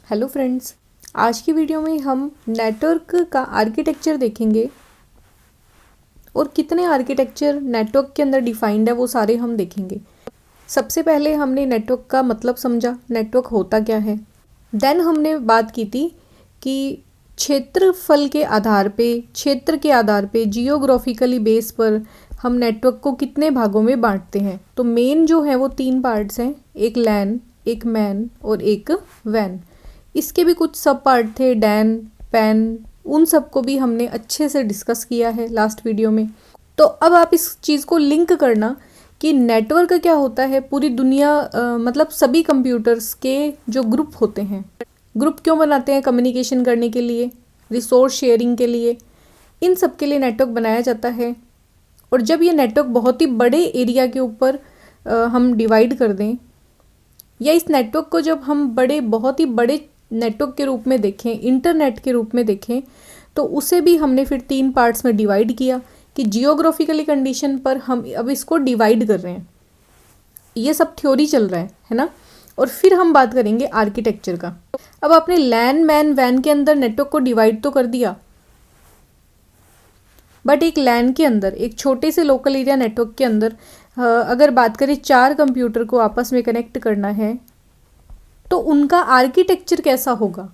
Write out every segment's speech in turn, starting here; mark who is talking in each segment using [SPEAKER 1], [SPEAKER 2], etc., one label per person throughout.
[SPEAKER 1] Hello friends, आज की video में हम नेटवर्क का आर्किटेक्चर देखेंगे और कितने आर्किटेक्चर नेटवर्क के अंदर डिफाइंड है वो सारे हम देखेंगे। सबसे पहले हमने नेटवर्क का मतलब समझा, नेटवर्क होता क्या है। देन हमने बात की थी कि क्षेत्रफल के आधार पे, क्षेत्र के आधार पे, जियोग्राफिकली बेस पर हम नेटवर्क को कितने भागों में बांटते हैं। तो मेन जो है वो 3 पार्ट्स हैं, एक लैन, एक मैन और एक वैन। इसके भी कुछ सब पार्ट थे, डैन, पैन, उन सब को भी हमने अच्छे से डिस्कस किया है लास्ट वीडियो में। तो अब आप इस चीज़ को लिंक करना कि नेटवर्क क्या होता है। पूरी दुनिया मतलब सभी कंप्यूटर्स के जो ग्रुप होते हैं, ग्रुप क्यों बनाते हैं? कम्युनिकेशन करने के लिए, रिसोर्स शेयरिंग के लिए, इन सब के लिए नेटवर्क बनाया जाता है। और जब ये नेटवर्क बहुत ही बड़े एरिया के ऊपर हम डिवाइड कर दें, या इस नेटवर्क को जब हम बहुत ही बड़े नेटवर्क के रूप में देखें, इंटरनेट के रूप में देखें, तो उसे भी हमने फिर 3 पार्ट्स में डिवाइड किया कि जियोग्राफिकली कंडीशन पर हम अब इसको डिवाइड कर रहे हैं। ये सब थ्योरी चल रहा है ना। और फिर हम बात करेंगे आर्किटेक्चर का। अब आपने लैन, मैन, वैन के अंदर नेटवर्क को डिवाइड तो कर दिया, बट एक लैन के अंदर, एक छोटे से लोकल एरिया नेटवर्क के अंदर अगर बात करें 4 कंप्यूटर को आपस में कनेक्ट करना है तो उनका आर्किटेक्चर कैसा होगा।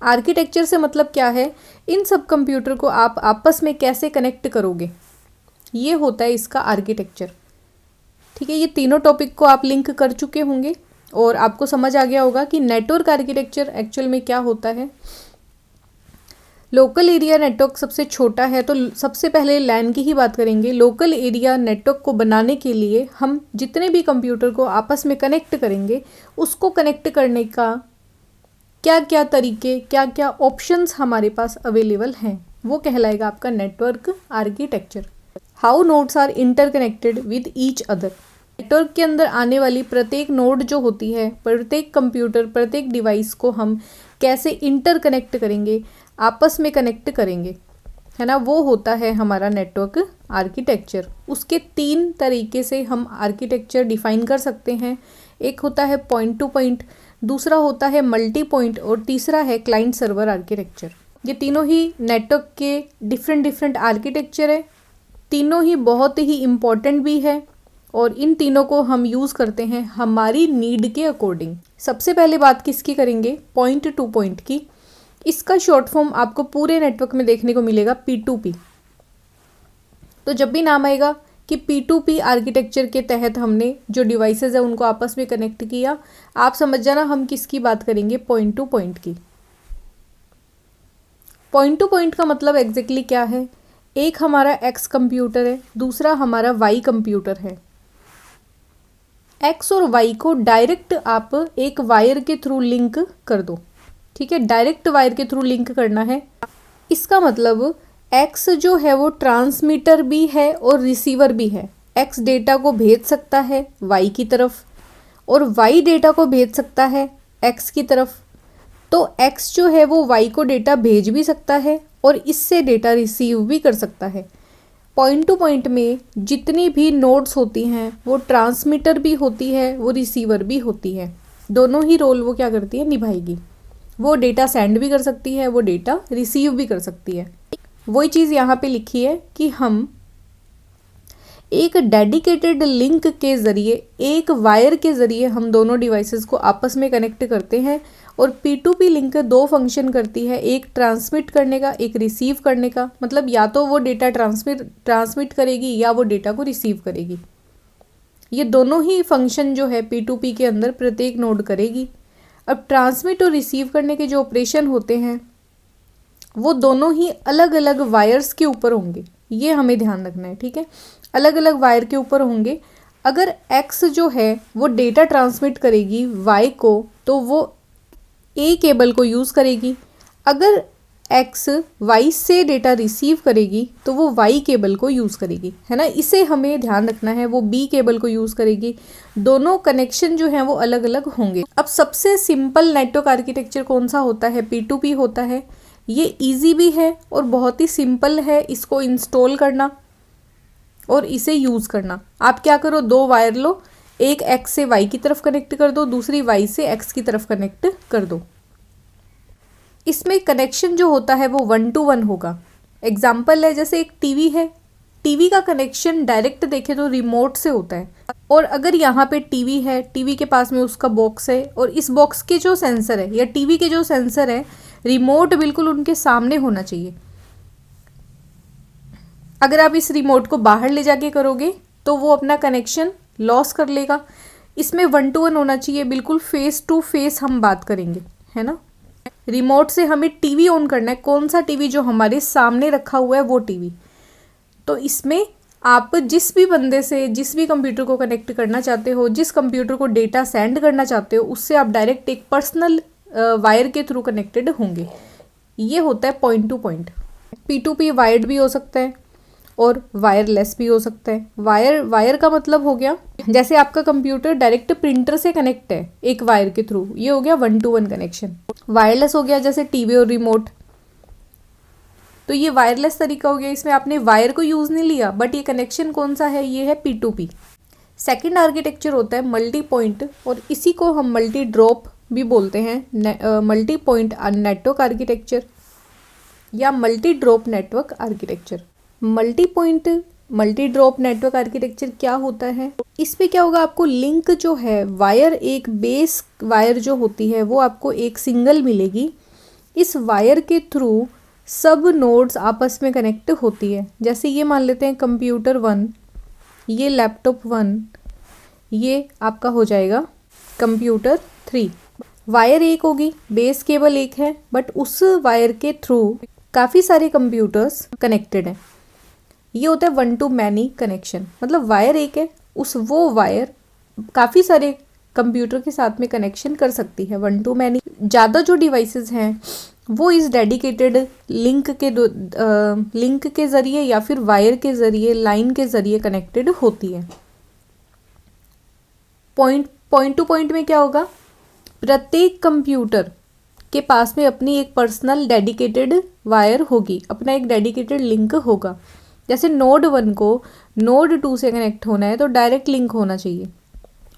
[SPEAKER 1] आर्किटेक्चर से मतलब क्या है? इन सब कंप्यूटर को आप आपस में कैसे कनेक्ट करोगे, ये होता है इसका आर्किटेक्चर। ठीक है, ये तीनों टॉपिक को आप लिंक कर चुके होंगे और आपको समझ आ गया होगा कि नेटवर्क आर्किटेक्चर एक्चुअल में क्या होता है। लोकल एरिया नेटवर्क सबसे छोटा है, तो सबसे पहले लैन की ही बात करेंगे। लोकल एरिया नेटवर्क को बनाने के लिए हम जितने भी कंप्यूटर को आपस में कनेक्ट करेंगे, उसको कनेक्ट करने का क्या क्या तरीके, क्या क्या ऑप्शंस हमारे पास अवेलेबल हैं, वो कहलाएगा आपका network architecture. How nodes are interconnected with each other. Network के अंदर आने वाली प्रत्येक नोड जो होती है, प्रत्येक कंप्यूटर, प्रत्येक डिवाइस को हम कैसे इंटरकनेक्ट करेंगे, आपस में कनेक्ट करेंगे, है ना, वो होता है हमारा नेटवर्क आर्किटेक्चर। उसके 3 तरीके से हम आर्किटेक्चर डिफाइन कर सकते हैं। एक होता है पॉइंट टू पॉइंट, दूसरा होता है मल्टी पॉइंट और तीसरा है क्लाइंट सर्वर आर्किटेक्चर। ये तीनों ही नेटवर्क के डिफरेंट आर्किटेक्चर है। तीनों ही बहुत ही इम्पॉर्टेंट भी है और इन तीनों को हम यूज़ करते हैं हमारी नीड के अकॉर्डिंग। सबसे पहले बात किसकी करेंगे? पॉइंट टू पॉइंट की। इसका शॉर्ट फॉर्म आपको पूरे नेटवर्क में देखने को मिलेगा, P2P। तो जब भी नाम आएगा कि P2P आर्किटेक्चर के तहत हमने जो डिवाइसेस है उनको आपस में कनेक्ट किया, आप समझ जाना हम किसकी बात करेंगे, पॉइंट टू पॉइंट की। पॉइंट टू पॉइंट का मतलब एग्जैक्टली क्या है? एक हमारा X कंप्यूटर है, दूसरा हमारा Y कंप्यूटर है। X और Y को डायरेक्ट आप एक वायर के थ्रू लिंक कर दो। ठीक है, डायरेक्ट वायर के थ्रू लिंक करना है। इसका मतलब X जो है वो ट्रांसमीटर भी है और रिसीवर भी है। X डेटा को भेज सकता है Y की तरफ और Y डेटा को भेज सकता है X की तरफ। तो X जो है वो Y को डेटा भेज भी सकता है और इससे डेटा रिसीव भी कर सकता है। पॉइंट टू पॉइंट में जितनी भी नोड्स होती हैं वो ट्रांसमीटर भी होती है, वो रिसीवर भी होती है। दोनों ही रोल वो क्या करती है, निभाएगी। वो डेटा सेंड भी कर सकती है, वो डेटा रिसीव भी कर सकती है। वही चीज़ यहाँ पे लिखी है कि हम एक डेडिकेटेड लिंक के ज़रिए, एक वायर के ज़रिए हम दोनों डिवाइसेस को आपस में कनेक्ट करते हैं। और P2P लिंक 2 फंक्शन करती है, एक ट्रांसमिट करने का, एक रिसीव करने का। मतलब या तो वो डेटा ट्रांसमिट करेगी या वो डेटा को रिसीव करेगी। ये दोनों ही फंक्शन जो है P2P के अंदर प्रत्येक नोड करेगी। अब ट्रांसमिट और रिसीव करने के जो ऑपरेशन होते हैं वो दोनों ही अलग अलग वायर्स के ऊपर होंगे, ये हमें ध्यान रखना है। ठीक है, अलग अलग वायर के ऊपर होंगे। अगर X जो है वो डेटा ट्रांसमिट करेगी Y को, तो वो A केबल को यूज़ करेगी। अगर X Y से डेटा रिसीव करेगी तो वो Y केबल को यूज़ करेगी, है ना। इसे हमें ध्यान रखना है, वो B केबल को यूज़ करेगी। दोनों कनेक्शन जो हैं वो अलग अलग होंगे। अब सबसे सिंपल नेटवर्क आर्किटेक्चर कौन सा होता है? P2P होता है। ये इजी भी है और बहुत ही सिंपल है इसको इंस्टॉल करना और इसे यूज़ करना। आप क्या करो, 2 वायर लो, एक X से Y की तरफ कनेक्ट कर दो, दूसरी Y से X की तरफ कनेक्ट कर दो। इसमें कनेक्शन जो होता है वो 1 to 1 होगा। एग्जाम्पल है, जैसे एक टीवी है, टीवी का कनेक्शन डायरेक्ट देखे तो रिमोट से होता है, और अगर यहाँ पे टीवी है, टीवी के पास में उसका बॉक्स है, और इस बॉक्स के जो सेंसर है या टीवी के जो सेंसर है, रिमोट बिल्कुल उनके सामने होना चाहिए। अगर आप इस रिमोट को बाहर ले जाके करोगे तो वो अपना कनेक्शन लॉस कर लेगा। इसमें 1 to 1 होना चाहिए, बिल्कुल फेस टू फेस हम बात करेंगे, है ना। रिमोट से हमें टीवी ऑन करना है, कौन सा टीवी, जो हमारे सामने रखा हुआ है वो टीवी। तो इसमें आप जिस भी बंदे से, जिस भी कंप्यूटर को कनेक्ट करना चाहते हो, जिस कंप्यूटर को डेटा सेंड करना चाहते हो, उससे आप डायरेक्ट एक पर्सनल वायर के थ्रू कनेक्टेड होंगे। ये होता है point to point. P2P wired भी हो सकता है और वायरलेस भी हो सकता है। वायर का मतलब हो गया, जैसे आपका कंप्यूटर डायरेक्ट प्रिंटर से कनेक्ट है एक वायर के थ्रू, ये हो गया 1 to 1 कनेक्शन। वायरलेस हो गया जैसे टीवी और रिमोट, तो ये वायरलेस तरीका हो गया, इसमें आपने वायर को यूज़ नहीं लिया, बट ये कनेक्शन कौन सा है, ये है P2P। सेकेंड आर्किटेक्चर होता है मल्टी पॉइंट, और इसी को हम मल्टी ड्रॉप भी बोलते हैं, मल्टी पॉइंट नेटवर्क आर्किटेक्चर या multi drop network architecture. Multi point multi drop network architecture क्या होता है, इस पे क्या होगा, आपको लिंक जो है वायर, एक बेस वायर जो होती है वो आपको एक सिंगल मिलेगी। इस वायर के थ्रू सब नोड्स आपस में कनेक्ट होती है। जैसे ये मान लेते हैं कंप्यूटर 1, ये लैपटॉप 1, ये आपका हो जाएगा कंप्यूटर 3। वायर एक होगी, बेस केबल एक है, बट उस वायर के थ्रू काफ़ी सारे कंप्यूटर्स कनेक्टेड हैं। ये होता है 1 to many कनेक्शन, मतलब वायर एक है, वो वायर काफ़ी सारे कंप्यूटर के साथ में कनेक्शन कर सकती है 1 to many। ज़्यादा जो डिवाइसेस हैं वो इस डेडिकेटेड लिंक के ज़रिए या फिर वायर के ज़रिए, लाइन के ज़रिए कनेक्टेड होती है। पॉइंट टू पॉइंट में क्या होगा, प्रत्येक कंप्यूटर के पास में अपनी एक पर्सनल डेडिकेटेड वायर होगी, अपना एक डेडिकेटेड लिंक होगा। जैसे नोड 1 को नोड 2 से कनेक्ट होना है तो डायरेक्ट लिंक होना चाहिए,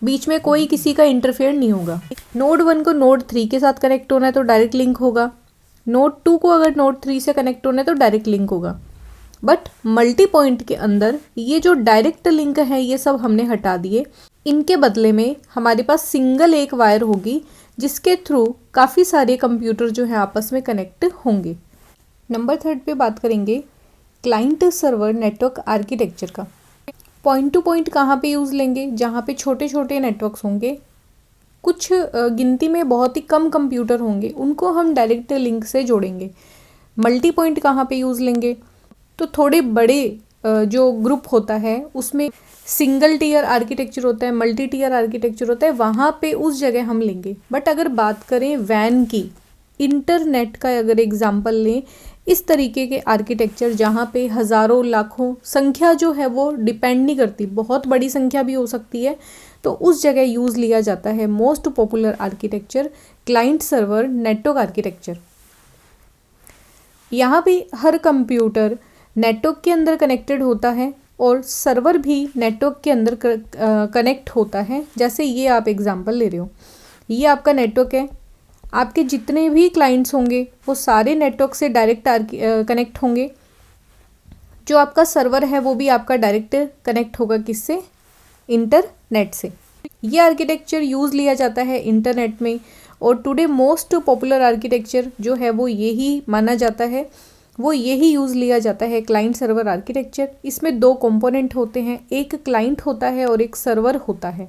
[SPEAKER 1] बीच में कोई किसी का इंटरफेयर नहीं होगा। नोड 1 को नोड 3 के साथ कनेक्ट होना है तो डायरेक्ट लिंक होगा। नोड 2 को अगर नोड 3 से कनेक्ट होना है तो डायरेक्ट लिंक होगा। बट मल्टी पॉइंट के अंदर ये जो डायरेक्ट लिंक है ये सब हमने हटा दिए। इनके बदले में हमारे पास सिंगल एक वायर होगी जिसके थ्रू काफ़ी सारे कंप्यूटर जो हैं आपस में कनेक्ट होंगे। नंबर 3 पे बात करेंगे क्लाइंट सर्वर नेटवर्क आर्किटेक्चर का। पॉइंट टू पॉइंट कहाँ पे यूज़ लेंगे, जहाँ पे छोटे छोटे नेटवर्क्स होंगे, कुछ गिनती में बहुत ही कम कंप्यूटर होंगे, उनको हम डायरेक्ट लिंक से जोड़ेंगे। मल्टी पॉइंट कहाँ पे यूज़ लेंगे, तो थोड़े बड़े जो ग्रुप होता है उसमें सिंगल टीयर आर्किटेक्चर होता है, मल्टी टीयर आर्किटेक्चर होता है, वहाँ पे उस जगह हम लेंगे। बट अगर बात करें वैन की, इंटरनेट का अगर एग्जांपल लें, इस तरीके के आर्किटेक्चर जहाँ पे हज़ारों लाखों संख्या जो है वो डिपेंड नहीं करती, बहुत बड़ी संख्या भी हो सकती है, तो उस जगह यूज़ लिया जाता है most popular architecture client server network architecture. यहाँ भी हर कंप्यूटर नेटवर्क के अंदर कनेक्टेड होता है और सर्वर भी नेटवर्क के अंदर कनेक्ट होता है। जैसे ये आप एग्जांपल ले रहे हो, ये आपका नेटवर्क है, आपके जितने भी क्लाइंट्स होंगे वो सारे नेटवर्क से डायरेक्ट कनेक्ट होंगे। जो आपका सर्वर है वो भी आपका डायरेक्ट कनेक्ट होगा, किससे, इंटरनेट से। ये आर्किटेक्चर यूज़ लिया जाता है इंटरनेट में, और टुडे मोस्ट पॉपुलर आर्किटेक्चर जो है वो यही माना जाता है, वो यही यूज़ लिया जाता है क्लाइंट सर्वर आर्किटेक्चर। इसमें 2 कंपोनेंट होते हैं, एक क्लाइंट होता है और एक सर्वर होता है।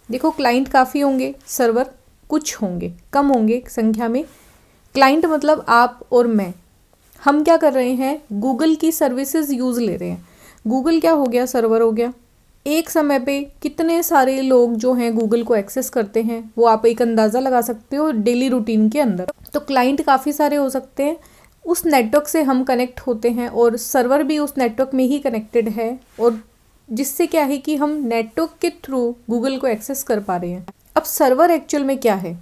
[SPEAKER 1] देखो क्लाइंट काफ़ी होंगे, सर्वर कुछ होंगे, कम होंगे संख्या में। क्लाइंट मतलब आप और मैं, हम क्या कर रहे हैं, गूगल की सर्विसेज यूज़ ले रहे हैं। गूगल क्या हो गया, सर्वर हो गया। एक समय पे कितने सारे लोग जो हैं गूगल को एक्सेस करते हैं वो आप एक अंदाज़ा लगा सकते हो डेली रूटीन के अंदर। तो क्लाइंट काफ़ी सारे हो सकते हैं, उस नेटवर्क से हम कनेक्ट होते हैं, और सर्वर भी उस नेटवर्क में ही कनेक्टेड है, और जिससे क्या है कि हम नेटवर्क के थ्रू गूगल को एक्सेस कर पा रहे हैं। अब सर्वर एक्चुअल में क्या है,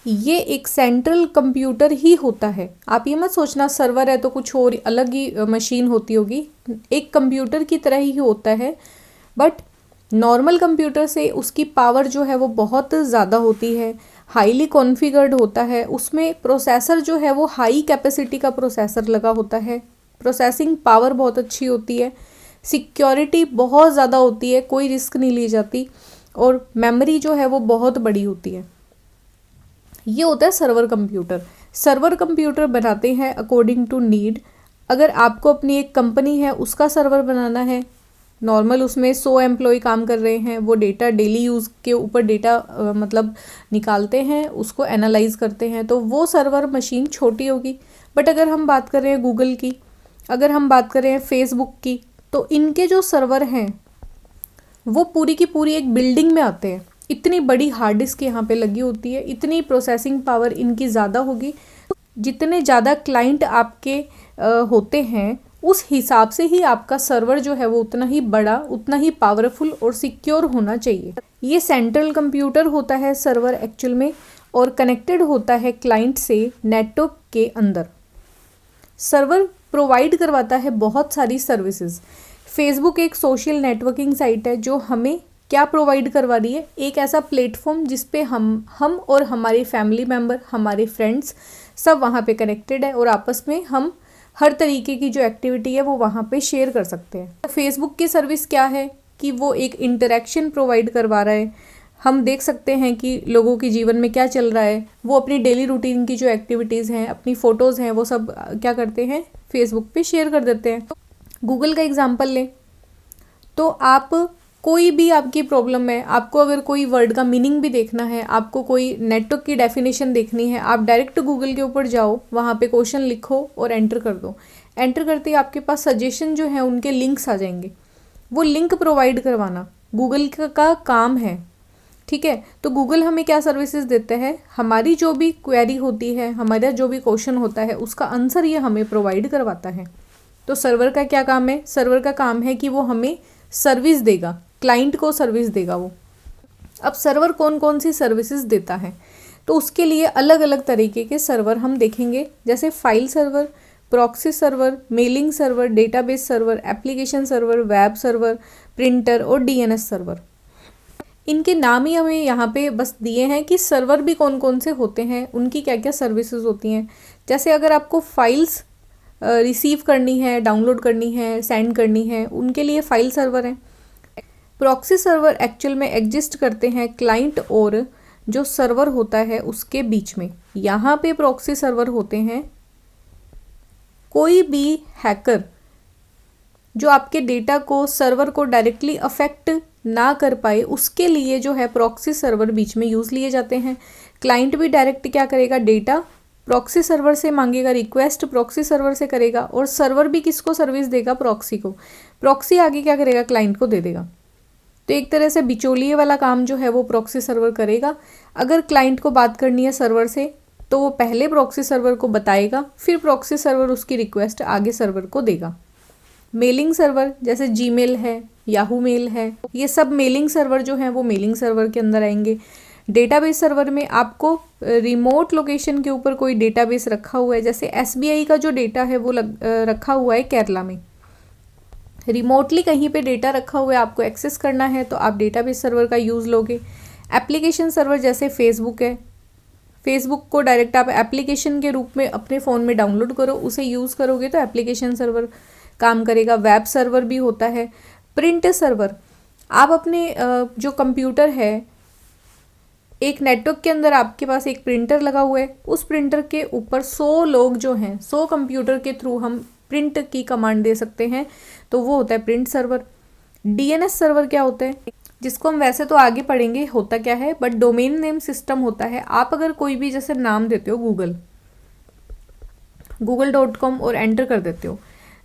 [SPEAKER 1] ये एक सेंट्रल कंप्यूटर ही होता है। आप ये मत सोचना सर्वर है तो कुछ और अलग ही मशीन होती होगी, एक कंप्यूटर की तरह ही होता है, बट नॉर्मल कंप्यूटर से उसकी पावर जो है वो बहुत ज़्यादा होती है। हाईली कॉन्फ़िगर्ड होता है, उसमें प्रोसेसर जो है वो हाई कैपेसिटी का प्रोसेसर लगा होता है, प्रोसेसिंग पावर बहुत अच्छी होती है, सिक्योरिटी बहुत ज़्यादा होती है, कोई रिस्क नहीं ली जाती, और मेमोरी जो है वो बहुत बड़ी होती है। ये होता है सर्वर कंप्यूटर। सर्वर कंप्यूटर बनाते हैं अकॉर्डिंग टू नीड। अगर आपको अपनी एक कंपनी है उसका सर्वर बनाना है, नॉर्मल उसमें 100 एम्प्लॉय काम कर रहे हैं, वो डेटा डेली यूज़ के ऊपर डेटा मतलब निकालते हैं, उसको एनालाइज करते हैं, तो वो सर्वर मशीन छोटी होगी। बट अगर हम बात कर रहे हैं गूगल की, अगर हम बात कर रहे हैं फेसबुक की, तो इनके जो सर्वर हैं वो पूरी की पूरी एक बिल्डिंग में आते हैं। इतनी बड़ी हार्ड डिस्क यहाँ पे लगी होती है, इतनी प्रोसेसिंग पावर इनकी ज़्यादा होगी। जितने ज़्यादा क्लाइंट आपके होते हैं उस हिसाब से ही आपका सर्वर जो है वो उतना ही बड़ा, उतना ही पावरफुल और सिक्योर होना चाहिए। ये सेंट्रल कंप्यूटर होता है सर्वर एक्चुअल में, और कनेक्टेड होता है क्लाइंट से नेटवर्क के अंदर। सर्वर प्रोवाइड करवाता है बहुत सारी सर्विसेज। फेसबुक एक सोशल नेटवर्किंग साइट है जो हमें क्या प्रोवाइड करवा रही है, एक ऐसा प्लेटफॉर्म जिस पे हम और हमारे फैमिली मेम्बर, हमारे फ्रेंड्स सब वहाँ पे कनेक्टेड है, और आपस में हम हर तरीके की जो एक्टिविटी है वो वहाँ पे शेयर कर सकते हैं। फेसबुक की सर्विस क्या है कि वो एक इंटरेक्शन प्रोवाइड करवा रहा है। हम देख सकते हैं कि लोगों के जीवन में क्या चल रहा है, वो अपनी डेली रूटीन की जो एक्टिविटीज़ हैं, अपनी फ़ोटोज़ हैं, वो सब क्या करते हैं, फेसबुक पे शेयर कर देते हैं। गूगल का एग्जांपल लें तो आप कोई भी आपकी प्रॉब्लम है, आपको अगर कोई वर्ड का मीनिंग भी देखना है, आपको कोई नेटवर्क की डेफिनेशन देखनी है, आप डायरेक्ट गूगल के ऊपर जाओ, वहाँ पे क्वेश्चन लिखो और एंटर कर दो। एंटर करते ही आपके पास सजेशन जो है उनके लिंक्स आ जाएंगे। वो लिंक प्रोवाइड करवाना गूगल का काम है, ठीक है। तो गूगल हमें क्या सर्विसेज देता है, हमारी जो भी क्वेरी होती है, हमारा जो भी क्वेश्चन होता है, उसका आंसर ये हमें प्रोवाइड करवाता है। तो सर्वर का क्या काम है, सर्वर का काम है कि वो हमें सर्विस देगा, क्लाइंट को सर्विस देगा वो। अब सर्वर कौन कौन सी सर्विसेज देता है, तो उसके लिए अलग अलग तरीके के सर्वर हम देखेंगे, जैसे file server, proxy server, mailing server, database server, application server, web server, printer और डीएनएस सर्वर। इनके नाम ही हमें यहाँ पे बस दिए हैं कि सर्वर भी कौन कौन से होते हैं, उनकी क्या क्या सर्विसेज होती हैं। जैसे अगर आपको फाइल्स रिसीव करनी है, डाउनलोड करनी है, सेंड करनी है, उनके लिए फाइल सर्वर हैं। प्रॉक्सी सर्वर एक्चुअल में एग्जिस्ट करते हैं क्लाइंट और जो सर्वर होता है उसके बीच में। यहाँ पे प्रॉक्सी सर्वर होते हैं, कोई भी हैकर जो आपके डेटा को, सर्वर को डायरेक्टली अफेक्ट ना कर पाए, उसके लिए जो है प्रॉक्सी सर्वर बीच में यूज़ लिए जाते हैं। क्लाइंट भी डायरेक्ट क्या करेगा, डेटा प्रॉक्सी सर्वर से मांगेगा, रिक्वेस्ट प्रॉक्सी सर्वर से करेगा, और सर्वर भी किसको सर्विस देगा, प्रॉक्सी को। प्रॉक्सी आगे क्या करेगा, क्लाइंट को दे देगा। तो एक तरह से बिचौलिए वाला काम जो है वो प्रॉक्सी सर्वर करेगा। अगर क्लाइंट को बात करनी है सर्वर से तो वो पहले प्रॉक्सी सर्वर को बताएगा, फिर प्रॉक्सी सर्वर उसकी रिक्वेस्ट आगे सर्वर को देगा। मेलिंग सर्वर जैसे जीमेल है, याहू मेल है, ये सब मेलिंग सर्वर जो हैं वो मेलिंग सर्वर के अंदर आएंगे। डेटाबेस सर्वर में आपको रिमोट लोकेशन के ऊपर कोई डेटाबेस रखा हुआ है, जैसे एसबीआई का जो डेटा है वो रखा हुआ है केरला में, रिमोटली कहीं पे डेटा रखा हुआ है, आपको एक्सेस करना है तो आप डेटाबेस सर्वर का यूज़ लोगे। एप्लीकेशन सर्वर जैसे फेसबुक है, फेसबुक को डायरेक्ट आप एप्लीकेशन के रूप में अपने फ़ोन में डाउनलोड करो, उसे यूज़ करोगे तो एप्लीकेशन सर्वर काम करेगा। वेब सर्वर भी होता है। प्रिंट सर्वर, आप अपने जो कंप्यूटर है, एक नेटवर्क के अंदर आपके पास एक प्रिंटर लगा हुआ है, उस प्रिंटर के ऊपर 100 लोग जो हैं, 100 कंप्यूटर के थ्रू हम प्रिंट की कमांड दे सकते हैं, तो वो होता है प्रिंट सर्वर। डीएनएस सर्वर क्या होता है, जिसको हम वैसे तो आगे पढ़ेंगे होता क्या है, बट डोमेन नेम सिस्टम होता है। आप अगर कोई भी जैसे नाम देते हो google.com और एंटर कर देते हो,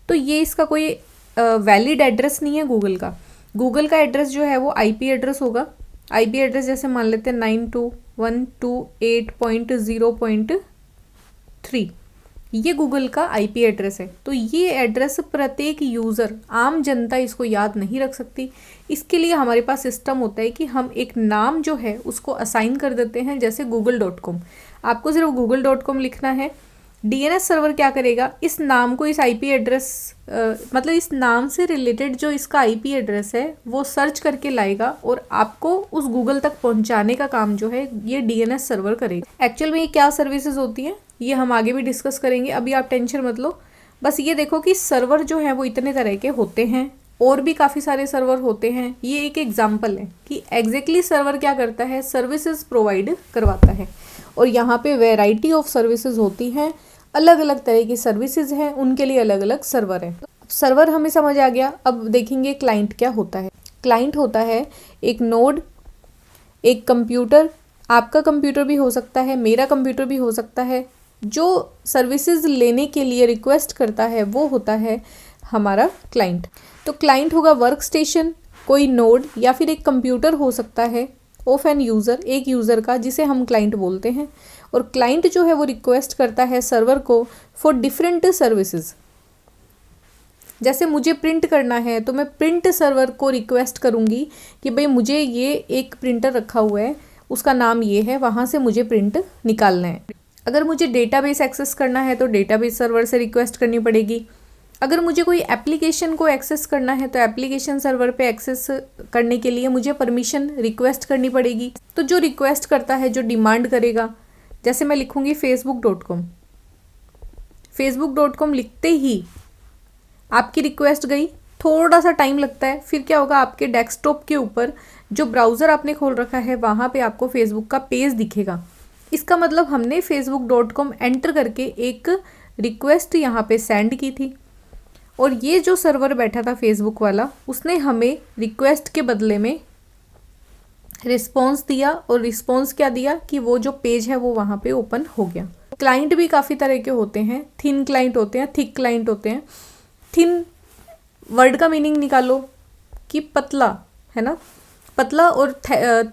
[SPEAKER 1] तो ये इसका कोई वैलिड एड्रेस नहीं है गूगल का। गूगल का एड्रेस जो है वो आईपी एड्रेस होगा। आईपी एड्रेस जैसे मान लेते हैं 92.128.0.3, ये गूगल का आईपी एड्रेस है। तो ये एड्रेस प्रत्येक यूज़र, आम जनता इसको याद नहीं रख सकती। इसके लिए हमारे पास सिस्टम होता है कि हम एक नाम जो है उसको असाइन कर देते हैं, जैसे google.com। आपको सिर्फ google.com लिखना है, डीएनएस सर्वर क्या करेगा, इस नाम को, इस आईपी एड्रेस मतलब इस नाम से रिलेटेड जो इसका आईपी एड्रेस है वो सर्च करके लाएगा और आपको उस गूगल तक पहुंचाने का काम जो है ये डीएनएस सर्वर करेगा। एक्चुअल में ये क्या सर्विसेज होती हैं ये हम आगे भी डिस्कस करेंगे, अभी आप टेंशन मत लो। बस ये देखो कि सर्वर जो है वो इतने तरह के होते हैं, और भी काफ़ी सारे सर्वर होते हैं। ये एक एग्जाम्पल है कि एग्जैक्टली सर्वर क्या करता है, सर्विसेज प्रोवाइड करवाता है। और यहाँ पे वैरायटी ऑफ सर्विसेज होती हैं, अलग अलग तरह की सर्विसेज हैं, उनके लिए अलग अलग सर्वर हैं। सर्वर हमें समझ आ गया। अब देखेंगे क्लाइंट क्या होता है। क्लाइंट होता है एक नोड, एक कंप्यूटर, आपका कंप्यूटर भी हो सकता है, मेरा कंप्यूटर भी हो सकता है, जो सर्विसेज लेने के लिए रिक्वेस्ट करता है वो होता है हमारा क्लाइंट। तो क्लाइंट होगा वर्क स्टेशन, कोई नोड या फिर एक कंप्यूटर हो सकता है ऑफ एन यूज़र, एक यूज़र का, जिसे हम क्लाइंट बोलते हैं। और क्लाइंट जो है वो रिक्वेस्ट करता है सर्वर को फॉर डिफरेंट सर्विसेज। जैसे मुझे प्रिंट करना है तो मैं प्रिंट सर्वर को रिक्वेस्ट करूँगी कि भाई मुझे ये एक प्रिंटर रखा हुआ है, उसका नाम ये है, वहाँ से मुझे प्रिंट निकालना है। अगर मुझे डेटाबेस एक्सेस करना है तो डेटाबेस सर्वर से रिक्वेस्ट करनी पड़ेगी। अगर मुझे कोई एप्लीकेशन को एक्सेस करना है तो एप्लीकेशन सर्वर पे एक्सेस करने के लिए मुझे परमिशन रिक्वेस्ट करनी पड़ेगी। तो जो रिक्वेस्ट करता है, जो डिमांड करेगा, जैसे मैं लिखूँगी facebook.com, facebook.com लिखते ही आपकी रिक्वेस्ट गई, थोड़ा सा टाइम लगता है, फिर क्या होगा, आपके डेस्कटॉप के ऊपर जो ब्राउज़र आपने खोल रखा है वहाँ पे आपको फेसबुक का पेज दिखेगा। इसका मतलब हमने facebook.com एंटर करके एक रिक्वेस्ट यहाँ पे सेंड की थी, और ये जो सर्वर बैठा था फेसबुक वाला, उसने हमें रिक्वेस्ट के बदले में रिस्पॉन्स दिया। और रिस्पॉन्स क्या दिया कि वो जो पेज है वो वहाँ पे ओपन हो गया। क्लाइंट भी काफ़ी तरह के होते हैं, थिन क्लाइंट होते हैं, थिक क्लाइंट होते हैं। थिन वर्ड का मीनिंग निकालो कि पतला, है ना, पतला, और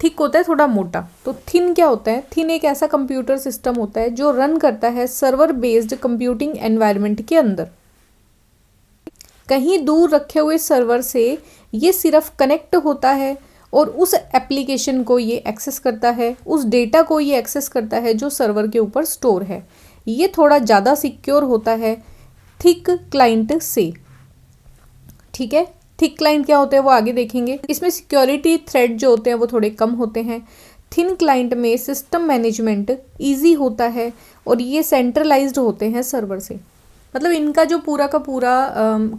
[SPEAKER 1] थिक होता है थोड़ा मोटा। तो थिन क्या होता है, थिन एक ऐसा कंप्यूटर सिस्टम होता है जो रन करता है सर्वर बेस्ड कंप्यूटिंग एनवायरनमेंट के अंदर। कहीं दूर रखे हुए सर्वर से ये सिर्फ कनेक्ट होता है और उस एप्लीकेशन को ये एक्सेस करता है, उस डेटा को ये एक्सेस करता है जो सर्वर के ऊपर स्टोर है। ये थोड़ा ज़्यादा सिक्योर होता है थिक क्लाइंट से। ठीक है, थिक क्लाइंट क्या होते हैं वो आगे देखेंगे। इसमें सिक्योरिटी थ्रेड जो होते हैं वो थोड़े कम होते हैं। थिन क्लाइंट में सिस्टम मैनेजमेंट ईजी होता है और ये सेंट्रलाइज्ड होते हैं सर्वर से। मतलब इनका जो पूरा का पूरा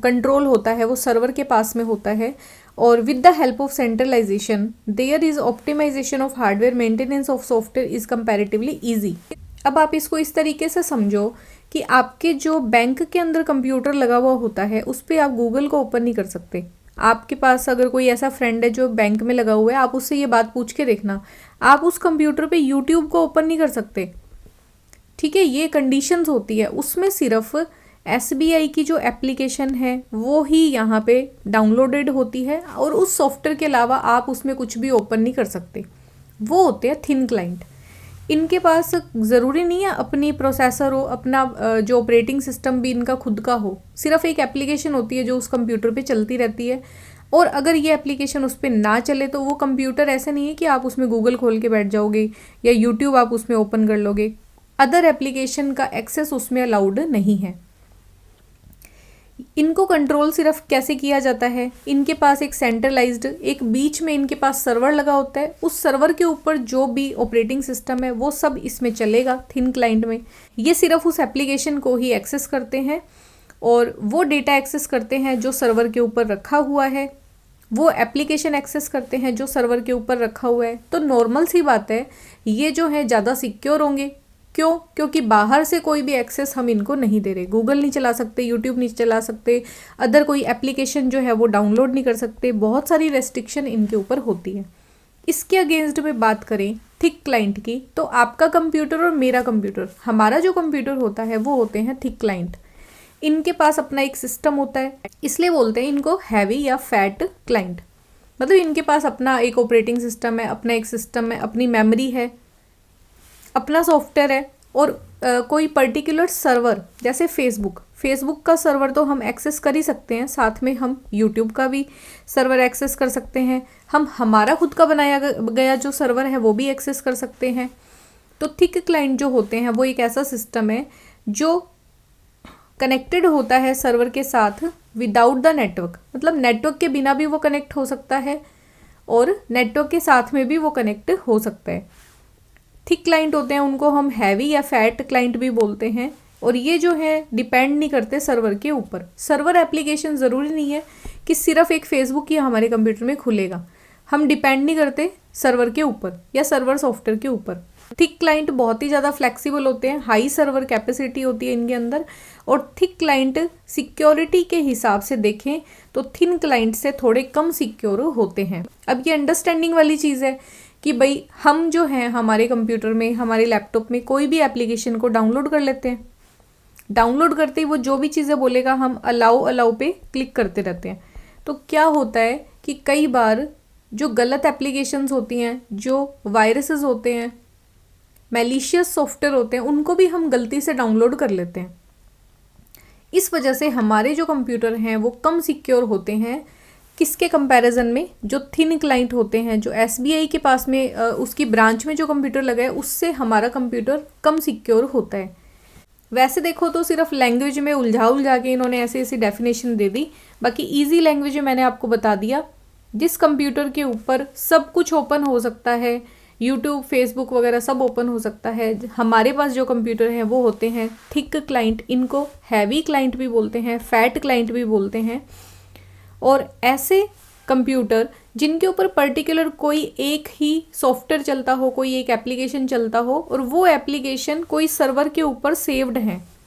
[SPEAKER 1] कंट्रोल होता है वो सर्वर के पास में होता है। और with the help of centralisation there is optimisation of hardware, maintenance of software is comparatively easy. अब आप इसको इस तरीके से समझो कि आपके जो बैंक के अंदर कंप्यूटर लगा हुआ होता है उस पर आप गूगल को ओपन नहीं कर सकते। आपके पास अगर कोई ऐसा फ्रेंड है जो बैंक में लगा हुआ है, आप उससे ये बात पूछ के देखना, आप उस कंप्यूटर पे यूट्यूब को ओपन नहीं कर सकते। ठीक है, ये कंडीशंस होती है। उसमें सिर्फ SBI की जो एप्लीकेशन है वो ही यहाँ पे डाउनलोडेड होती है, और उस सॉफ्टवेयर के अलावा आप उसमें कुछ भी ओपन नहीं कर सकते। वो होते हैं थिन क्लाइंट। इनके पास ज़रूरी नहीं है अपनी प्रोसेसर हो, अपना जो ऑपरेटिंग सिस्टम भी इनका खुद का हो, सिर्फ एक एप्लीकेशन होती है जो उस कंप्यूटर पे चलती रहती है। और अगर ये एप्लीकेशन उस पर ना चले तो वो कंप्यूटर ऐसा नहीं है कि आप उसमें गूगल खोल के बैठ जाओगे या यूट्यूब आप उसमें ओपन कर लोगे। अदर एप्लीकेशन का एक्सेस उसमें अलाउड नहीं है। इनको कंट्रोल सिर्फ कैसे किया जाता है, इनके पास एक सेंट्रलाइज्ड, एक बीच में इनके पास सर्वर लगा होता है। उस सर्वर के ऊपर जो भी ऑपरेटिंग सिस्टम है वो सब इसमें चलेगा थिन क्लाइंट में। ये सिर्फ उस एप्लीकेशन को ही एक्सेस करते हैं और वो डेटा एक्सेस करते हैं जो सर्वर के ऊपर रखा हुआ है, वो एप्लीकेशन एक्सेस करते हैं जो सर्वर के ऊपर रखा हुआ है। तो नॉर्मल सी बात है, ये जो है ज़्यादा सिक्योर होंगे। क्यों? क्योंकि बाहर से कोई भी एक्सेस हम इनको नहीं दे रहे। गूगल नहीं चला सकते, यूट्यूब नहीं चला सकते, अदर कोई एप्लीकेशन जो है वो डाउनलोड नहीं कर सकते। बहुत सारी रेस्ट्रिक्शन इनके ऊपर होती है। इसके अगेंस्ट में बात करें थिक क्लाइंट की, तो आपका कंप्यूटर और मेरा कंप्यूटर, हमारा जो कंप्यूटर होता है वो होते हैं थिक क्लाइंट। इनके पास अपना एक सिस्टम होता है, इसलिए बोलते हैं इनको हैवी या फैट क्लाइंट। मतलब इनके पास अपना एक ऑपरेटिंग सिस्टम है, अपना एक सिस्टम है, अपनी मेमोरी है, अपना सॉफ्टवेयर है। और कोई पर्टिकुलर सर्वर, जैसे फेसबुक का सर्वर तो हम एक्सेस कर ही सकते हैं, साथ में हम यूट्यूब का भी सर्वर एक्सेस कर सकते हैं, हम हमारा खुद का बनाया गया जो सर्वर है वो भी एक्सेस कर सकते हैं। तो थिक क्लाइंट जो होते हैं वो एक ऐसा सिस्टम है जो कनेक्टेड होता है सर्वर के साथ विदाउट द नेटवर्क, मतलब नेटवर्क के बिना भी वो कनेक्ट हो सकता है और नेटवर्क के साथ में भी वो कनेक्ट हो सकता है। थिक क्लाइंट होते हैं उनको हम हैवी या फैट क्लाइंट भी बोलते हैं, और ये जो है डिपेंड नहीं करते सर्वर के ऊपर। सर्वर एप्लीकेशन ज़रूरी नहीं है कि सिर्फ एक फेसबुक ही हमारे कंप्यूटर में खुलेगा, हम डिपेंड नहीं करते सर्वर के ऊपर या सर्वर सॉफ्टवेयर के ऊपर। थिक क्लाइंट बहुत ही ज़्यादा फ्लेक्सिबल होते हैं, हाई सर्वर कैपेसिटी होती है इनके अंदर, और थिक क्लाइंट सिक्योरिटी के हिसाब से देखें तो थिन क्लाइंट से थोड़े कम सिक्योर होते हैं। अब ये अंडरस्टैंडिंग वाली चीज़ है कि भाई हम जो हैं हमारे कंप्यूटर में, हमारे लैपटॉप में कोई भी एप्लीकेशन को डाउनलोड कर लेते हैं, डाउनलोड करते ही वो जो भी चीज़ें बोलेगा हम अलाउ पे क्लिक करते रहते हैं। तो क्या होता है कि कई बार जो गलत एप्लीकेशंस होती हैं, जो वायरसेस होते हैं, मैलिशियस सॉफ्टवेयर होते हैं, उनको भी हम गलती से डाउनलोड कर लेते हैं। इस वजह से हमारे जो कंप्यूटर हैं वो कम सिक्योर होते हैं किसके कंपैरिजन में, जो थिन क्लाइंट होते हैं, जो एसबीआई के पास में उसकी ब्रांच में जो कंप्यूटर लगा है उससे हमारा कंप्यूटर कम सिक्योर होता है। वैसे देखो तो सिर्फ लैंग्वेज में उलझा के इन्होंने ऐसी ऐसी डेफिनेशन दे दी, बाकी ईजी लैंग्वेज में मैंने आपको बता दिया। जिस कंप्यूटर के ऊपर सब कुछ ओपन हो सकता है, यूट्यूब, फेसबुक वगैरह सब ओपन हो सकता है, हमारे पास जो कंप्यूटर हैं वो होते हैं थिक क्लाइंट, इनको हैवी क्लाइंट भी बोलते हैं, फैट क्लाइंट भी बोलते हैं। और ऐसे कंप्यूटर जिनके ऊपर पर्टिकुलर कोई एक ही सॉफ्टवेयर चलता हो, कोई एक एप्लीकेशन चलता हो, और वो एप्लीकेशन कोई सर्वर के ऊपर सेव्ड है,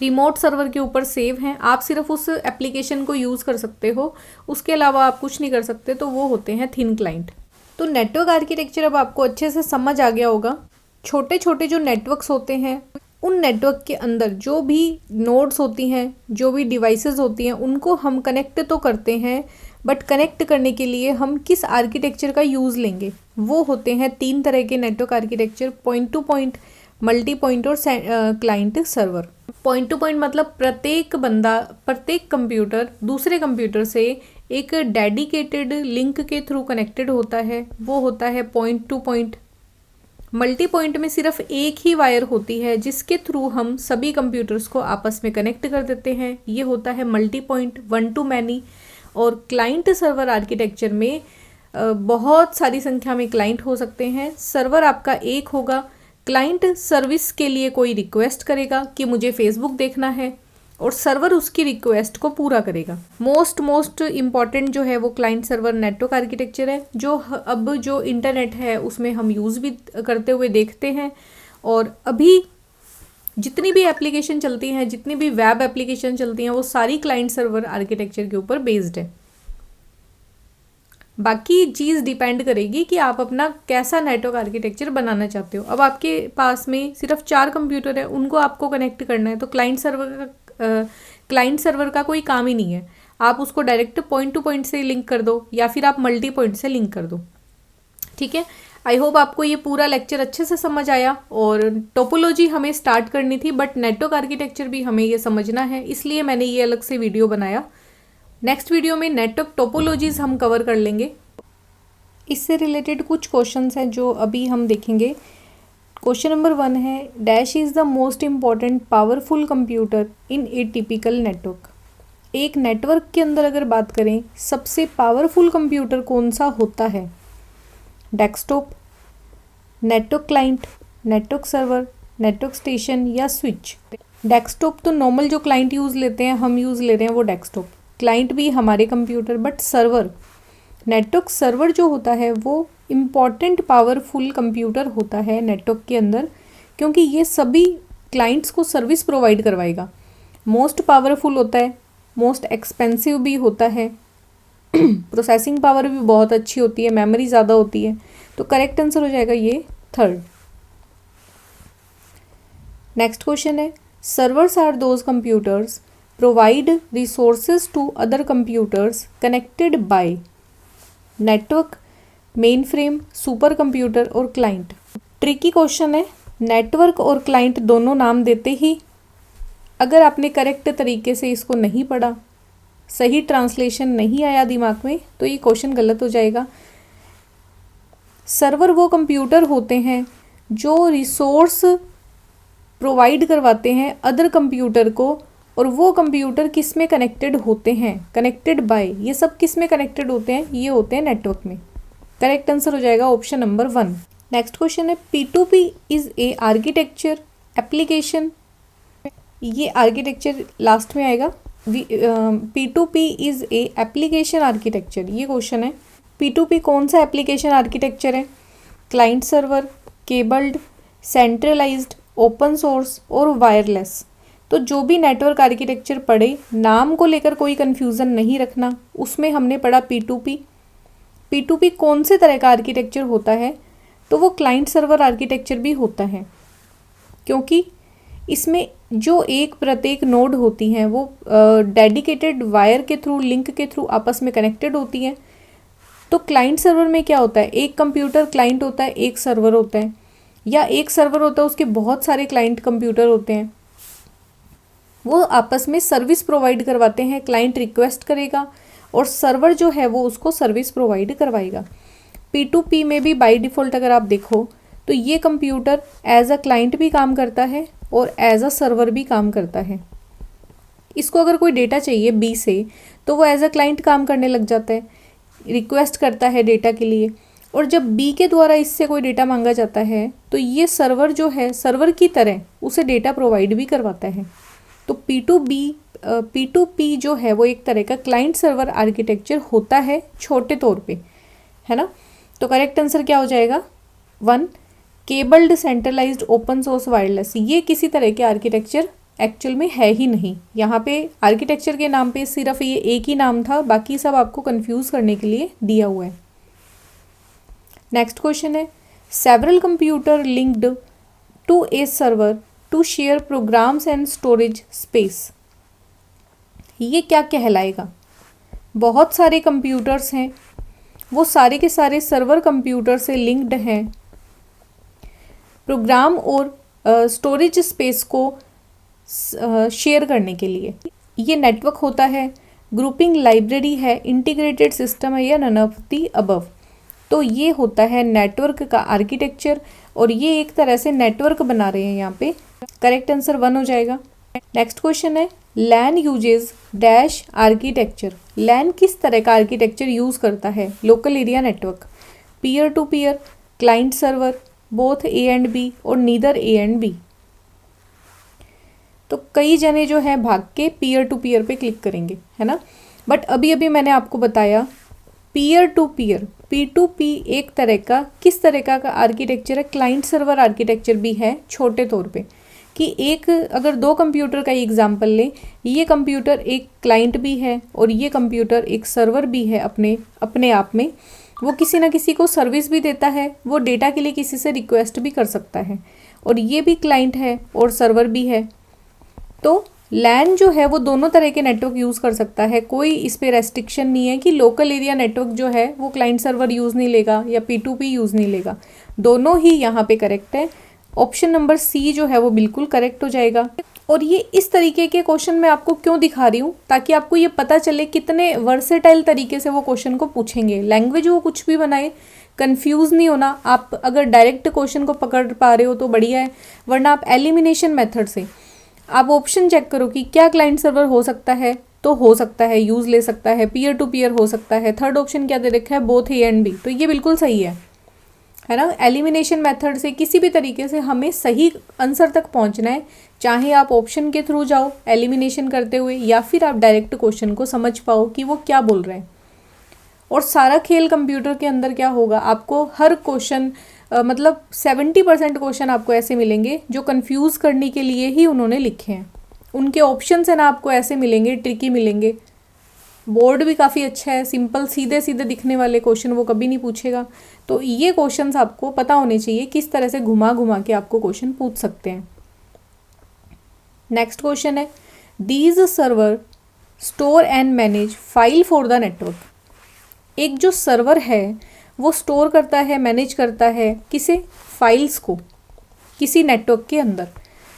[SPEAKER 1] रिमोट सर्वर के ऊपर सेव हैं, आप सिर्फ उस एप्लीकेशन को यूज़ कर सकते हो, उसके अलावा आप कुछ नहीं कर सकते, तो वो होते हैं थिन क्लाइंट। तो नेटवर्क आर्किटेक्चर अब आपको अच्छे से समझ आ गया होगा। छोटे छोटे जो नेटवर्क्स होते हैं, उन नेटवर्क के अंदर जो भी नोड्स होती हैं, जो भी डिवाइसेस होती हैं, उनको हम कनेक्ट तो करते हैं, बट कनेक्ट करने के लिए हम किस आर्किटेक्चर का यूज़ लेंगे, वो होते हैं 3 तरह के network architecture, point to point, multi point और client server. Point to point मतलब प्रत्येक बंदा, प्रत्येक कंप्यूटर दूसरे कंप्यूटर से एक डेडिकेटेड लिंक के थ्रू कनेक्टेड होता है, वो होता है point to point. Multi point में सिर्फ एक ही वायर होती है जिसके थ्रू हम सभी कंप्यूटर्स को आपस में कनेक्ट कर देते हैं, ये होता है multi point, one two many. और क्लाइंट सर्वर आर्किटेक्चर में बहुत सारी संख्या में क्लाइंट हो सकते हैं, सर्वर आपका एक होगा। क्लाइंट सर्विस के लिए कोई रिक्वेस्ट करेगा कि मुझे फेसबुक देखना है, और सर्वर उसकी रिक्वेस्ट को पूरा करेगा। मोस्ट इम्पॉर्टेंट जो है वो क्लाइंट सर्वर नेटवर्क आर्किटेक्चर है, जो अब जो इंटरनेट है उसमें हम यूज़ भी करते हुए देखते हैं। और अभी जितनी भी एप्लीकेशन चलती हैं, जितनी भी वेब एप्लीकेशन चलती हैं, वो सारी क्लाइंट सर्वर आर्किटेक्चर के ऊपर बेस्ड है। बाकी चीज़ डिपेंड करेगी कि आप अपना कैसा नेटवर्क आर्किटेक्चर बनाना चाहते हो। अब आपके पास में सिर्फ 4 कंप्यूटर है, उनको आपको कनेक्ट करना है, तो क्लाइंट सर्वर का कोई काम ही नहीं है, आप उसको डायरेक्ट पॉइंट टू पॉइंट से लिंक कर दो या फिर आप मल्टी पॉइंट से लिंक कर दो। ठीक है, आई होप आपको ये पूरा लेक्चर अच्छे से समझ आया। और टोपोलॉजी हमें स्टार्ट करनी थी, बट नेटवर्क आर्किटेक्चर भी हमें ये समझना है, इसलिए मैंने ये अलग से वीडियो बनाया। नेक्स्ट वीडियो में नेटवर्क टोपोलॉजीज हम कवर कर लेंगे। इससे रिलेटेड कुछ क्वेश्चंस हैं जो अभी हम देखेंगे। क्वेश्चन नंबर 1 है, dash is the most important powerful computer in A typical network. एक नेटवर्क के अंदर अगर बात करें, सबसे पावरफुल कंप्यूटर कौन सा होता है? Desktop, network client, network server, network station या स्विच। डेस्कटॉप तो नॉर्मल जो क्लाइंट यूज़ लेते हैं, हम यूज़ ले रहे हैं वो डेस्कटॉप। क्लाइंट भी हमारे computer, but server, network server जो होता है वो इम्पॉर्टेंट पावरफुल कंप्यूटर होता है नेटवर्क के अंदर, क्योंकि ये सभी क्लाइंट्स को सर्विस प्रोवाइड करवाएगा। मोस्ट पावरफुल होता है, मोस्ट एक्सपेंसिव भी होता है, प्रोसेसिंग पावर भी बहुत अच्छी होती है, मेमोरी ज़्यादा होती है। तो करेक्ट आंसर हो जाएगा ये 3rd। नेक्स्ट क्वेश्चन है, servers are those computers provide resources to other computers connected by network, mainframe, supercomputer और क्लाइंट। ट्रिकी क्वेश्चन है, नेटवर्क और क्लाइंट दोनों नाम देते ही अगर आपने करेक्ट तरीके से इसको नहीं पढ़ा, सही ट्रांसलेशन नहीं आया दिमाग में, तो ये क्वेश्चन गलत हो जाएगा। सर्वर वो कंप्यूटर होते हैं जो रिसोर्स प्रोवाइड करवाते हैं अदर कंप्यूटर को, और वो कंप्यूटर किस में कनेक्टेड होते हैं, कनेक्टेड बाय, ये सब किस में कनेक्टेड होते हैं, ये होते हैं नेटवर्क में। करेक्ट आंसर हो जाएगा ऑप्शन नंबर 1। नेक्स्ट क्वेश्चन है P2P is a architecture application, ये आर्किटेक्चर लास्ट में आएगा। P2P is a application architecture, ये क्वेश्चन है। P2P कौन सा एप्लीकेशन आर्किटेक्चर है? Client server, cabled, centralised, open source और वायरलेस। तो जो भी नेटवर्क आर्किटेक्चर पढ़े, नाम को लेकर कोई कन्फ्यूज़न नहीं रखना, उसमें हमने पढ़ा P2P। P2P कौन से तरह का आर्किटेक्चर होता है? तो वो क्लाइंट सर्वर आर्किटेक्चर भी होता है, क्योंकि इसमें जो एक प्रत्येक नोड होती हैं वो डेडिकेटेड वायर के थ्रू, लिंक के थ्रू आपस में कनेक्टेड होती हैं। तो क्लाइंट सर्वर में क्या होता है, एक कंप्यूटर क्लाइंट होता है, एक सर्वर होता है, या एक सर्वर होता है उसके बहुत सारे क्लाइंट कंप्यूटर होते हैं, वो आपस में सर्विस प्रोवाइड करवाते हैं। क्लाइंट रिक्वेस्ट करेगा और सर्वर जो है वो उसको सर्विस प्रोवाइड करवाएगा। P2P में भी बाय डिफ़ॉल्ट अगर आप देखो तो ये कंप्यूटर एज अ क्लाइंट भी काम करता है और एज अ सर्वर भी काम करता है। इसको अगर कोई डेटा चाहिए B से, तो वो एज अ क्लाइंट काम करने लग जाता है, रिक्वेस्ट करता है डेटा के लिए, और जब B के द्वारा इससे कोई डेटा मांगा जाता है तो ये सर्वर जो है सर्वर की तरह उसे डेटा प्रोवाइड भी करवाता है। तो P2P जो है वो एक तरह का क्लाइंट सर्वर आर्किटेक्चर होता है, छोटे तौर पे, है ना। तो करेक्ट आंसर क्या हो जाएगा? 1, cabled, centralised, open source, wireless. ये किसी तरह के आर्किटेक्चर एक्चुअल में है ही नहीं। यहाँ पे आर्किटेक्चर के नाम पे सिर्फ ये एक ही नाम था, बाकी सब आपको कंफ्यूज करने के लिए दिया हुआ है। नेक्स्ट क्वेश्चन है several computer linked to a server to share programs and storage space. ये क्या कहलाएगा? बहुत सारे कंप्यूटर्स हैं, वो सारे के सारे सर्वर कंप्यूटर से लिंक्ड हैं प्रोग्राम और स्टोरेज स्पेस को शेयर करने के लिए। ये नेटवर्क होता है, ग्रुपिंग लाइब्रेरी है, इंटीग्रेटेड सिस्टम है, या नन ऑफ द अबव। तो ये होता है नेटवर्क का आर्किटेक्चर, और ये एक तरह से नेटवर्क बना रहे हैं यहाँ पे। करेक्ट आंसर 1 हो जाएगा। नेक्स्ट क्वेश्चन है LAN uses dash architecture. LAN किस तरह का आर्किटेक्चर यूज़ करता है? Local area network, peer to peer, client server, both A and B और नीदर A एंड B। तो कई जने जो है भाग के पीयर टू पीयर पे क्लिक करेंगे, है ना। बट अभी अभी मैंने आपको बताया पीयर टू पीयर, P2P एक तरह का किस तरह का आर्किटेक्चर है? क्लाइंट सर्वर आर्किटेक्चर भी है, छोटे तौर पे, कि एक अगर 2 कंप्यूटर का एग्जांपल लें, ये कंप्यूटर एक क्लाइंट भी है और ये कंप्यूटर एक सर्वर भी है अपने आप में। वो किसी ना किसी को सर्विस भी देता है, वो डेटा के लिए किसी से रिक्वेस्ट भी कर सकता है, और ये भी क्लाइंट है और सर्वर भी है। तो लैन जो है वो दोनों तरह के नेटवर्क यूज़ कर सकता है, कोई इस पे रेस्ट्रिक्शन नहीं है कि लोकल एरिया नेटवर्क जो है वो क्लाइंट सर्वर यूज़ नहीं लेगा या P2P यूज़ नहीं लेगा। दोनों ही यहाँ पे करेक्ट है। ऑप्शन नंबर C जो है वो बिल्कुल करेक्ट हो जाएगा। और ये इस तरीके के क्वेश्चन मैं आपको क्यों दिखा रही हूँ, ताकि आपको ये पता चले कितने वर्सेटाइल तरीके से वो क्वेश्चन को पूछेंगे। लैंग्वेज वो कुछ भी बनाए, कंफ्यूज नहीं होना। आप अगर डायरेक्ट क्वेश्चन को पकड़ पा रहे हो तो बढ़िया है, वरना आप एलिमिनेशन मेथड से आप ऑप्शन चेक करो कि क्या क्लाइंट सर्वर हो सकता है, तो हो सकता है, यूज़ ले सकता है, पीयर टू पीयर हो सकता है। थर्ड ऑप्शन क्या दे रखा है? Both A and B। तो ये बिल्कुल सही है ना। एलिमिनेशन मेथड से किसी भी तरीके से हमें सही आंसर तक पहुंचना है, चाहे आप ऑप्शन के थ्रू जाओ एलिमिनेशन करते हुए, या फिर आप डायरेक्ट क्वेश्चन को समझ पाओ कि वो क्या बोल रहे हैं। और सारा खेल कंप्यूटर के अंदर क्या होगा, आपको हर क्वेश्चन मतलब 70% क्वेश्चन आपको ऐसे मिलेंगे जो कंफ्यूज करने के लिए ही उन्होंने लिखे हैं। उनके ऑप्शन है ना आपको ऐसे मिलेंगे, ट्रिकी मिलेंगे। बोर्ड भी काफ़ी अच्छा है, सिंपल सीधे सीधे दिखने वाले क्वेश्चन वो कभी नहीं पूछेगा। तो ये क्वेश्चंस आपको पता होने चाहिए किस तरह से घुमा घुमा के आपको क्वेश्चन पूछ सकते हैं। नेक्स्ट क्वेश्चन है these server store and manage file for the network. एक जो सर्वर है वो स्टोर करता है, मैनेज करता है किसे? फाइल्स को, किसी नेटवर्क के अंदर।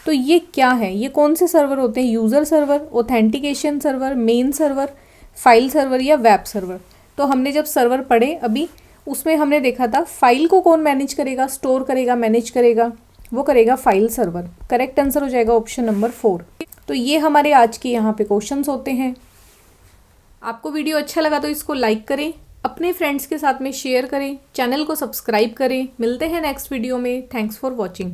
[SPEAKER 1] तो ये क्या है, ये कौन से सर्वर होते हैं? User server, authentication server, main server, file server या वेब सर्वर। तो हमने जब सर्वर पढ़े अभी, उसमें हमने देखा था फाइल को कौन मैनेज करेगा, स्टोर करेगा, मैनेज करेगा, वो करेगा फाइल सर्वर। करेक्ट आंसर हो जाएगा ऑप्शन नंबर 4। तो ये हमारे आज के यहाँ पे क्वेश्चंस होते हैं। आपको वीडियो अच्छा लगा तो इसको लाइक करें, अपने फ्रेंड्स के साथ में शेयर करें, चैनल को सब्सक्राइब करें। मिलते हैं नेक्स्ट वीडियो में। Thanks for watching.